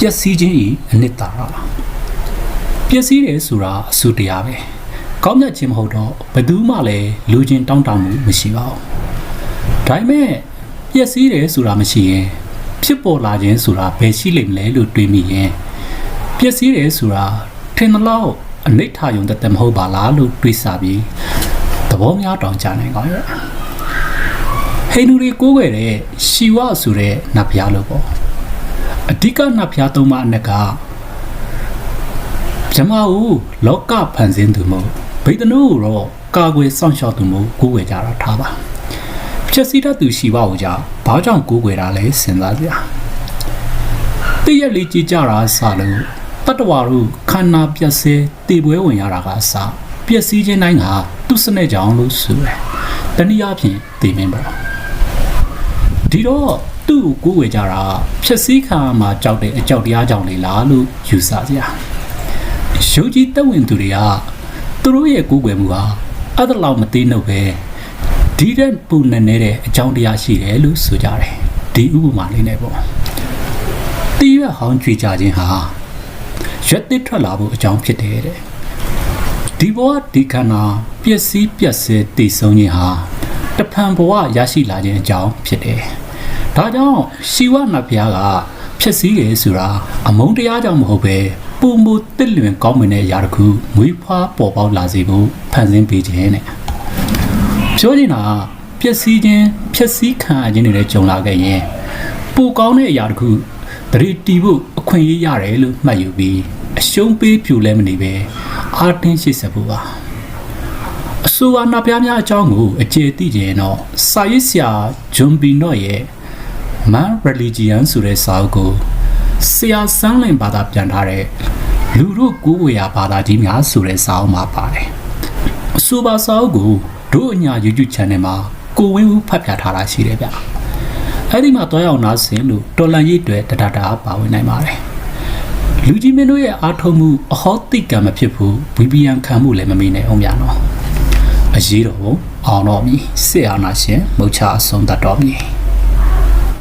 ျက်စီးခြင်း၏အနှစ်သာရပျက်စီးတယ်ဆိုတာအဆူတရားပဲကောင်းမြတ်ခြင်းမဟုတ်တော့ဘယ်သူမှလည်းလူချင်းတောင်းတမှုမရှိပါဘူးဒါပေမဲ့ပျက်စီးတယ်ဆိုတာမရှိရင်ဖြစ်ပေါ်လာခြင်းဆိုတာဘယ်ရှိလိမ့်မလဲလို့တွေးမိရင်ပျက်စီးတယ်ဆိုတာထင်သလောက်အနိဋ္ဌာယုံတတ်မဟုတ်ပါလားလို့တွေးစားပြီးသဘောများတောင်ကြနိုင်ပါရဲ့ဟိန္ဒူတွေကိုးကွယ်တဲ့ရှီဝဆိုတဲ့နတ်ဘုရားလို့ပေါ့အဓိကနတ်ဘုရားသုံးပါးအနက်ကဇမဟုလောကဖန်ဆင်းသူမို့ဗိဒ္ဓနုတော့ကာကွယ်စောင့်ရှောက်သူမို့ကိုးကွယ်ကြတာထားပါဖြစ်စီတတ်သူရှီဝကိုကြောင့်ဘာကြောင့်ကိုးကွယ်တာလဲစဉ်းစားကြတည့်ရက်လေးကြည်ကြတာစလို့တတ္တဝါတို့ခန္ဓာပြည့်စဲတည်ပွဲဝင်ရတာကအစပျက်စီးခြင်းတိုင်းကသူ့စနစ်ကြောင့်လို့ဆိုတယ်တနည်းအားဖြင့်သိမင်းပေါ့ဒီတော့သူ့ကိုကိုးကွယ်ကြတာဖြစ်စည်းခံမှာကြောက်တဲ့အကြောက်တရားကြောင့်လေလားလို့ယူဆကြရုပ်ကြီးတက်ဝင်သူတွေကသူတို့ရဲ့ကိုးကွယ်မှုဟာအဲ့ဒါလောက်မသိနှုတ်ပဲဒီတဲ့ပုံနဲ့နေတဲ့အကြောင်းတရားရှိတယ်လို့ဆိုကြတယ်ဒီဥပမာလေးနဲ့ပေါ့တီးရဟောင်းကြွေကြခြင်းဟာရွက်သစ်ထွက်လာဖို့အကြောင်းဖြစ်တယ်တဲ့ဒီဘဝဒီခန္ဓာပျက်စီးပြတ်ဆဲတည်ဆုံးခြင်းဟာတဖန်ဘဝရရှိလာခြင်းအကြောင်းဖြစ်တယ်ဒါကြောင့်ရှီဝနတ်ဘုရားကဖြစ်စည်းတယ်ဆိုတာအမုန်းတရားကြောင့်မဟုတ်ပဲပုံမူတစ်လွင်ကောင်းမွန်တဲ့အရာတစ်ခုမွေးဖွားပေါ်ပေါက်လာစေဖို့ဖန်ဆင်းပေးခြင်းနဲ့ပြောချင်တာပျက်စီးခြင်းဖြက်စီးခံရခြင်းတွေနဲ့ကြုံလာခဲ့ရင်ပိုကောင်းတဲ့အရာတစ်ခုတတိတီးဖို့အခွင့်အရေးရတယ်လို့မှတ်ယူပြီးအရှုံးပေးပြူလဲမနေပဲအာတင်းရှိစဖို့ပါအဆိုပါနတ်ဘုရားများအကြောင်းကိုအကျေသိခြင်းတော့စာရေးဆရာဂျွန်ဘီနော့ရဲ့ Man Religion ဆိုတဲ့စာအုပ်ကိုဆရာစန်းလင်ဘာသာပြန်ထားတဲ့လူတို့ကိုးကွယ်ရာဘာသာကြီးများဆိုတဲ့စာအုပ်မှာပါတယ်အဆိုပါစာအုပ်ကိုတို့အညာ YouTube Channel မှာကိုဝင်းဦးဖတ်ပြထားတာရှိတယ်ဗျအဲ့ဒီမှာတွားရောက်နားဆင်လို့တော်လန်ရေးတွေတဒတာပါဝင်နိုင်ပါတယ်လူကြီးမင်းတို့ရဲ့အားထုတ်မှုအဟောတိကံမဖြစ်ဘူး VPN ခံမှုလည်းမမေ့နိုင်အောင်ဗျာနော်အရေးတော်အောင်တော့မီစစ်အာဏာရှင်မုတ်ချအဆုံးသတ်တော်မီ